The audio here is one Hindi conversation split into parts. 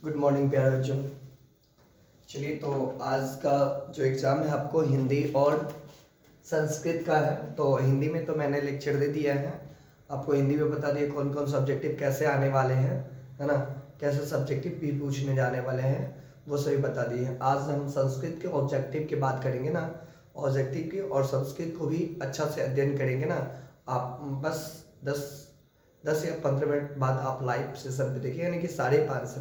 गुड मॉर्निंग प्यारे बच्चों। चलिए, तो आज का जो एग्ज़ाम है आपको हिंदी और संस्कृत का है। तो हिंदी में तो मैंने लेक्चर दे दिया है, आपको हिंदी में बता दिया कौन कौन सब्जेक्टिव कैसे आने वाले हैं, है ना, कैसे सब्जेक्टिव भी पूछने जाने वाले हैं वो सभी बता दिए। आज हम संस्कृत के ऑब्जेक्टिव की बात करेंगे ना, ऑब्जेक्टिव की, और संस्कृत को भी अच्छा से अध्ययन करेंगे ना। आप बस 10 या 15 मिनट बाद आप लाइव सेशन पे देखिए, यानी कि 5:30 से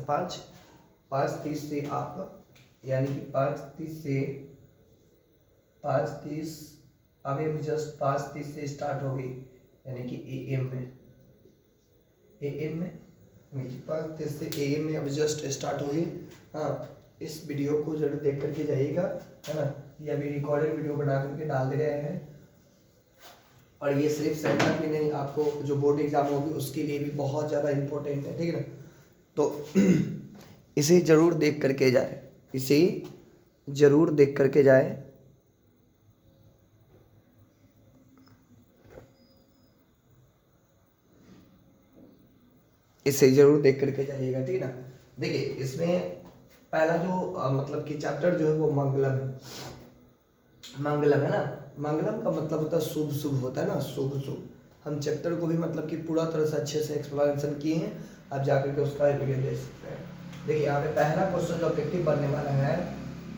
5:30 से आप, यानी कि 5:30 अभी जस्ट 5:30 से स्टार्ट हो गई, यानी कि एएम में यानी कि 5:30 से एएम में अभी जस्ट स्टार्ट हो गई। हाँ, इस वीडियो को जरूर देख करके जाइएगा, है ना। ये अभी रिकॉर्डेड वीडियो बना करके डाल दे रहे हैं, और ये सिर्फ सेंटर में नहीं, आपको जो बोर्ड एग्जाम होगी उसके लिए भी बहुत ज़्यादा इम्पोर्टेंट है, ठीक है ना। तो इसे ज़रूर देख करके जाए, इसे ज़रूर देख करके जाए। इसे ज़रूर देख करके जाइएगा, ठीक है ना। देखिए, इसमें पहला जो मतलब कि चैप्टर जो है वो मंगलम है। मंगलम है ना, मंगलम का मतलब होता है शुभ, शुभ होता है ना, शुभ शुभ। हम चैप्टर को भी मतलब कि पूरा तरह से अच्छे से एक्सप्लेनेशन किए हैं, आप जाकर के उसका वीडियो देख सकते हैं। देखिए, यहाँ पे पहला क्वेश्चन जो ऑब्जेक्टिव बनने वाला है,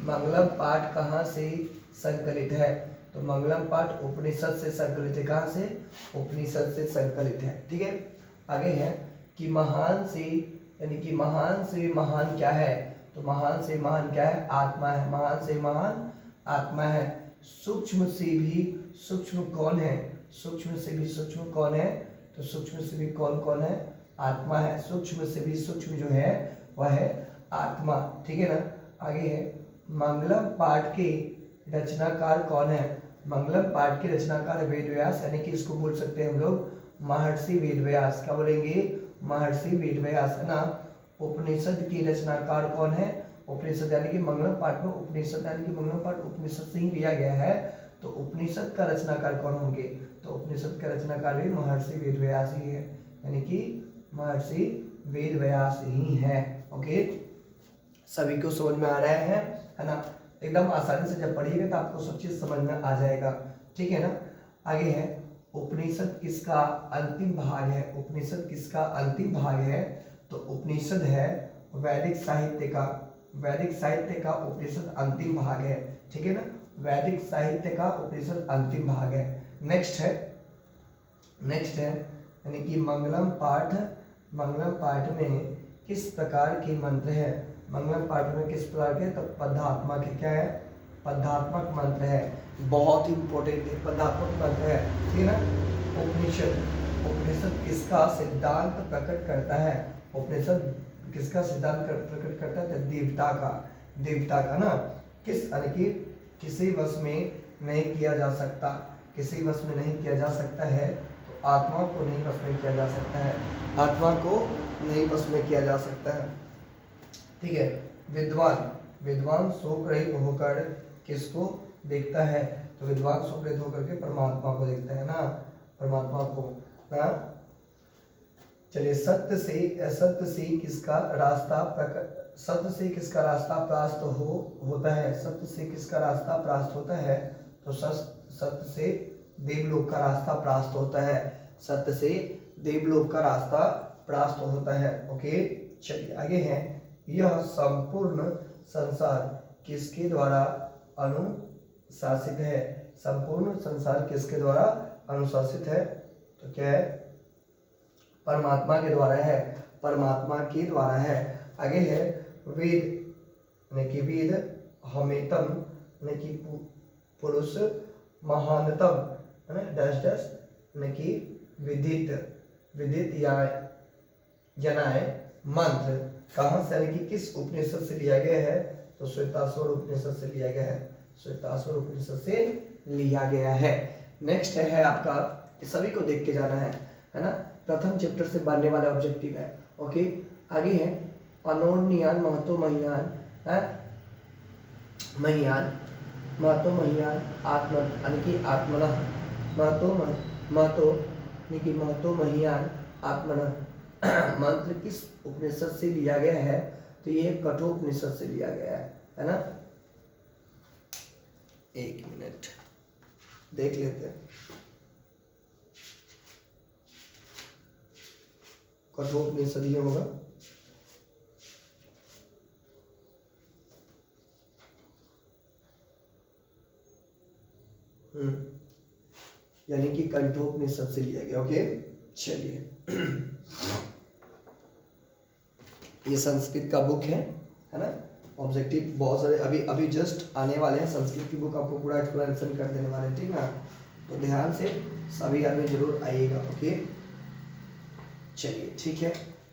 मंगलम पाठ कहाँ से संकलित है। तो मंगलम पाठ उपनिषद से संकलित है। कहाँ से? उपनिषद से संकलित है, ठीक है। आगे है कि महान से, यानी कि महान से महान क्या है। तो महान से महान क्या है? आत्मा है। महान से महान आत्मा है। सूक्ष्म से भी सूक्ष्म कौन है? सूक्ष्म से भी सूक्ष्म कौन है? तो सूक्ष्म से भी कौन है? आत्मा है। सूक्ष्म से भी सूक्ष्म जो है वह है आत्मा, ठीक है ना। आगे है मंगलम पाठ के रचनाकार कौन है। मंगलम पाठ के रचनाकार वेद व्यास, यानी कि इसको बोल सकते हैं हम लोग महर्षि वेद व्यास। क्या बोलेंगे? महर्षि वेद व्यास, है ना। उपनिषद की रचनाकार कौन है? उपनिषद, यानी कि मंगलम पाठ में उपनिषद, यानी कि मंगलम पाठ उपनिषद से ही लिया गया है, तो उपनिषद का रचनाकार कौन होंगे? तो उपनिषद का रचनाकार भी महर्षि वेद व्यास ही है, यानी कि महर्षि वेद व्यास ही है। ओके, सभी को समझ में आ रहा है ना। एकदम आसानी से जब पढ़िएगा तो आपको सब चीज समझ में आ जाएगा, ठीक है ना। आगे है उपनिषद किसका अंतिम भाग है। उपनिषद किसका अंतिम भाग है? तो उपनिषद है वैदिक साहित्य का। वैदिक साहित्य का उपनिषद अंतिम भाग है, ठीक है ना। वैदिक साहित्य का उपनिषद अंतिम भाग है। नेक्स्ट है यानी कि मंगलम पाठ। मंगलम पाठ में किस प्रकार के मंत्र है? मंगलम पाठ में किस प्रकार के? तो पदात्मक है। क्या है? पदात्मक मंत्र है, बहुत इंपॉर्टेंट है, पदात्मक मंत्र है, ठीक है ना। उपनिषद किसका सिद्धांत प्रकट करता है? उपनिषद किसका सिद्धांत प्रकट करता है? देवता का ना। किस, यानी कि किसी वश में नहीं किया जा सकता, किसी वश में नहीं किया जा सकता है, तो आत्मा को नहीं वश में किया जा सकता है, आत्मा को नहीं वश में किया जा सकता है, ठीक है। विद्वान शोक रहित होकर किसको देखता है? तो विद्वान शोक रहित होकर के परमात्मा को देखता है ना, परमात्मा को ना। चलिए, सत्य से किसका रास्ता प्राप्त होता है? सत्य से किसका रास्ता प्राप्त होता है? तो सत्य से देवलोक का रास्ता प्राप्त होता है। सत्य से देवलोक का रास्ता प्राप्त होता है। ओके, चलिए आगे है, यह संपूर्ण संसार किसके द्वारा अनुशासित है? संपूर्ण संसार किसके द्वारा अनुशासित है? तो क्या है? परमात्मा के द्वारा है, परमात्मा के द्वारा है। आगे है वेद, यानी कि वेद हमेतम, यानी कि पुरुष महानतम, है ना, डैश यानी कि विदित या जनाए मंत्र कहाँ से, यानी कि किस उपनिषद से लिया गया है? तो श्वेताश्वर उपनिषद से लिया गया है, श्वेताश्वर उपनिषद से लिया गया है। नेक्स्ट है आपका, सभी को देख के जाना है ना। प्रथम चैप्टर से बनने वाला ऑब्जेक्टिव है। ओके, आगे है अनोन्यान महतो महियान, है महियान, महतो महियान आत्म, यानी कि आत्मना, महतो यानी कि महतो महियान आत्मना मंत्र किस उपनिषद से लिया गया है? तो ये कठोपनिषद से लिया गया है ना। एक मिनट देख लेते हैं। कठोपनिषद ये होगा, यानी कि कठोपनिषद से लिया गया। ओके चलिए ये संस्कृत का बुक है ना। ऑब्जेक्टिव बहुत सारे अभी अभी जस्ट आने वाले हैं, संस्कृत की बुक आपको पूरा एक्सप्लेनेशन कर देने वाले हैं, ठीक ना। तो ध्यान से सभी आदमी जरूर आइएगा। ओके चलिए ठीक है।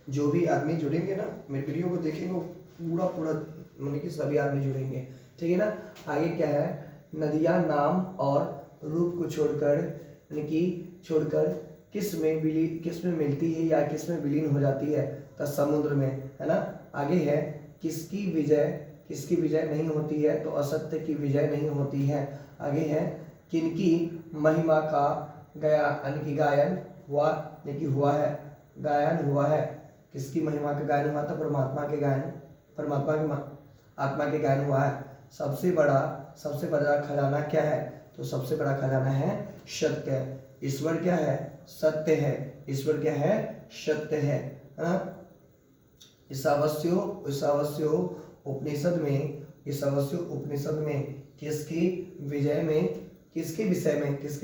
जो भी आदमी जुड़ेंगे ना मेरे वीडियो को देखेंगे वो पूरा पूरा मतलब कि सभी आदमी जुड़ेंगे, ठीक है ना। आगे क्या है, नदियाँ नाम और रूप को छोड़कर यानी कि छोड़कर किस में मिलती है या किस में विलीन हो जाती है, तो समुद्र में, है ना। आगे है किसकी विजय नहीं होती है, तो असत्य की विजय नहीं होती है। आगे है किनकी महिमा का यानी कि गायन हुआ यानी कि हुआ है, गायन हुआ है। किसकी महिमा का गायन हुआ था, परमात्मा के आत्मा के गायन हुआ है। सबसे बड़ा खजाना क्या है, तो सबसे बड़ा खजाना है सत्य। ईश्वर क्या है, सत्य है। ईश्वर क्या है, सत्य है ना। ईशावास्यो उपनिषद में किसके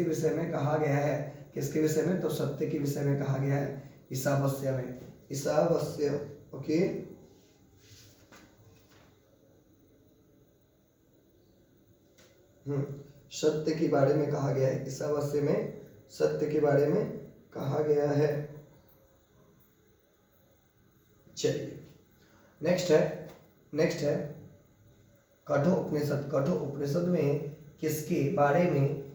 विषय में कहा गया है, किसके विषय में, तो सत्य के विषय में कहा गया है ईशावास्य में। ईशावास्य ओके सत्य के बारे में कहा गया है। ईशावास्य में सत्य के बारे में कहा गया है। चलिए नेक्स्ट है कठोपनिषद में किसके बारे में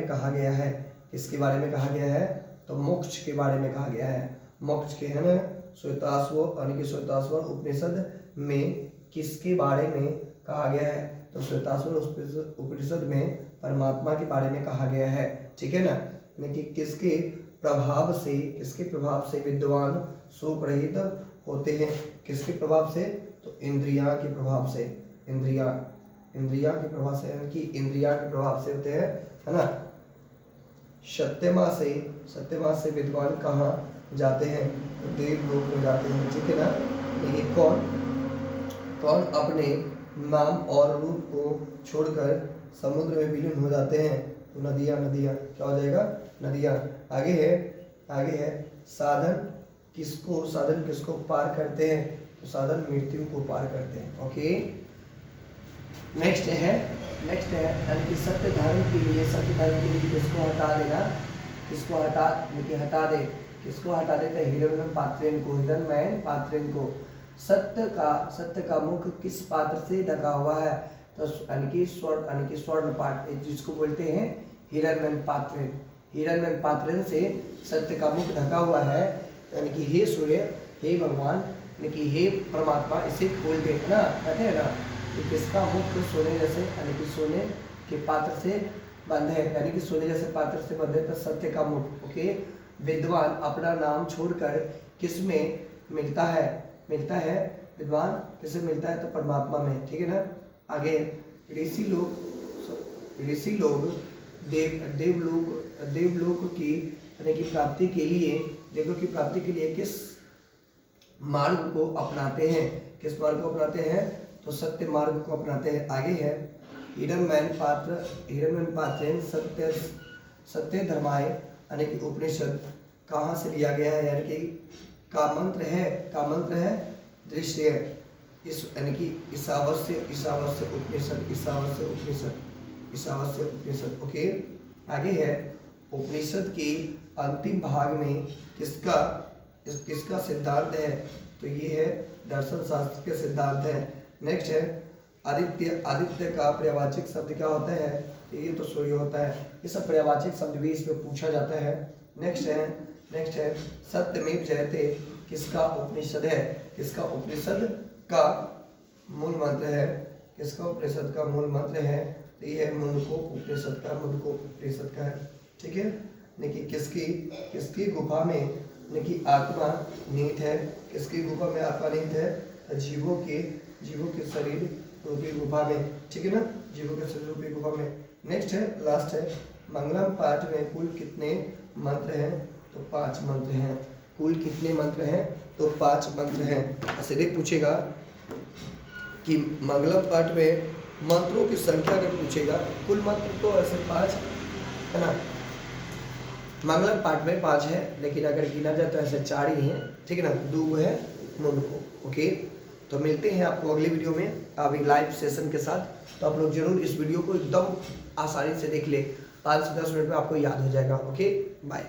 कहा गया है, किसके बारे में कहा गया है, तो मोक्ष के बारे में कहा गया है। मोक्ष के है ना श्वेताश्वर उपनिषद में किसके बारे में कहा गया है, तो श्वेताश्वर उपनिषद में परमात्मा के बारे में कहा गया है, ठीक है ना। यानी कि किसके प्रभाव से विद्वान शोक रहित होते हैं, किसके प्रभाव से, तो इंद्रिया के प्रभाव से यानी कि इंद्रिया के प्रभाव से होते हैं, है ना। सत्यमा से विद्वान कहाँ जाते हैं, तो देवलोक में जाते हैं, ठीक है ना। लेकिन कौन अपने नाम और रूप को छोड़कर समुद्र में विलीन हो जाते हैं, तो नदियाँ क्या हो जाएगा, नदियाँ। आगे है साधन किसको पार करते हैं, तो साधन मृत्यु को पार करते हैं। ओके नेक्स्ट है यानी कि सत्य धर्म के लिए किसको हटा दे, तो हिरण्मय पात्रेन को। सत्य का मुख किस पात्र से ढका हुआ है, तो यानी कि स्वर्ण पात्र, जिसको बोलते हैं हिरण्मय पात्रेन से सत्य का मुख ढका हुआ है। यानी कि हे सूर्य, हे भगवान, यानी कि हे परमात्मा, इसे खोल दे ना, कहते हैं ना कि किसका मुख सोने जैसे यानी कि सोने के पात्र से बंद है, यानी कि सोने जैसे पात्र से बंद है, तो सत्य का मुख। ओके विद्वान अपना नाम छोड़कर किस में मिलता है विद्वान किससे मिलता है, तो परमात्मा में, ठीक है ना। आगे ऋषि लोग देवलोक की यानी कि प्राप्ति के लिए किस मार्ग को अपनाते हैं, तो सत्य मार्ग को अपनाते हैं। आगे है हिरण्मय पात्र सत्य धर्माय यानी कि उपनिषद कहाँ से लिया गया है, यानी कि का मंत्र है दृश्य, इस यानी कि ईशावास्य उपनिषद। ओके आगे है उपनिषद के अंतिम भाग में किसका सिद्धांत है, तो ये है दर्शन शास्त्र के सिद्धांत है। नेक्स्ट है आदित्य का पर्यायवाचक शब्द क्या होता है, तो ये तो सूर्य होता है। ये सब पर्यायवाचक शब्द भी इसमें पूछा जाता है। नेक्स्ट है सत्यमेव जयते किसका उपनिषद है, किसका उपनिषद का मूल मंत्र है, तो ये है मुंडको उपनिषद का है, ठीक है। देखिए किसकी गुफा में देखिए आत्मा नीत है, किसकी गुफा में आत्मा निहित है? जीवों के शरीर रूपी गुफा में, ठीक है ना, जीवों के शरीर रूपी गुफा में। नेक्स्ट है, लास्ट है, मंगलम पाठ में कुल कितने मंत्र हैं? तो 5 मंत्र हैं। कुल कितने मंत्र हैं? तो 5 मंत्र हैं। ऐसे देख पूछेगा कि मंगलम पाठ में मंत्रों की संख्या अगर पूछेगा, कुल मंत्र तो ऐसे 5 है ना, मंगलम पाठ में 5 है, लेकिन अगर गिना जाए तो ऐसे 4 ही हैं, ठीक है ना, 2 है मुंडको। ओके, तो मिलते हैं आपको अगले वीडियो में अभी लाइव सेशन के साथ। तो आप लोग जरूर इस वीडियो को एकदम आसानी से देख ले, 5 से 10 मिनट में आपको याद हो जाएगा। Okay, bye.